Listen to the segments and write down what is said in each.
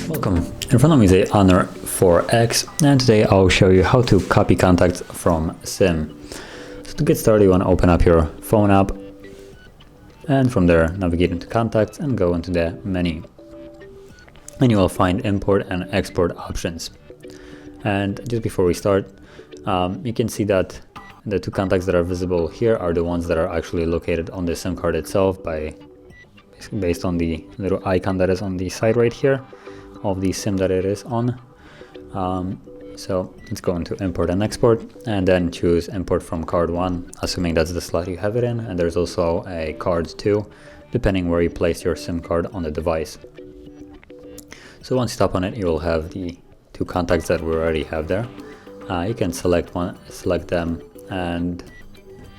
Welcome. In front of me is a Honor 4X, and today I'll show you how to copy contacts from SIM. So to get started, you want to open up your phone app, and from there navigate into contacts and go into the menu. And you will find import and export options. And just before we start, you can see that the two contacts that are visible here are the ones that are actually located on the SIM card itself based on the little icon that is on the side right here of the SIM that it is on. So let's go into import and export, and then choose import from card 1, assuming that's the slot you have it in, and there's also a card 2 depending where you place your SIM card on the device. So once you tap on it, you will have the two contacts that we already have there. You can select them, and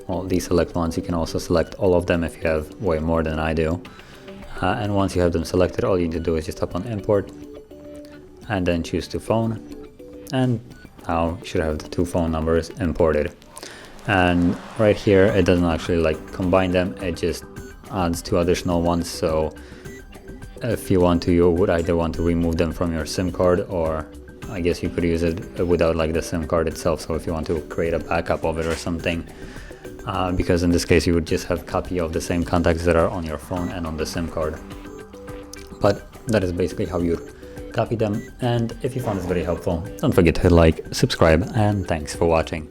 all these select ones, you can also select all of them if you have way more than I do. And once you have them selected, all you need to do is just tap on import and then choose to phone, and now you should have the two phone numbers imported. And right here it doesn't actually combine them, it just adds two additional ones. So if you want to, you would either want to remove them from your SIM card, or I guess you could use it without the SIM card itself. So if you want to create a backup of it or something, because in this case you would just have a copy of the same contacts that are on your phone and on the SIM card. But that is basically how you copy them. And if you found this very helpful, don't forget to hit like, subscribe, and thanks for watching.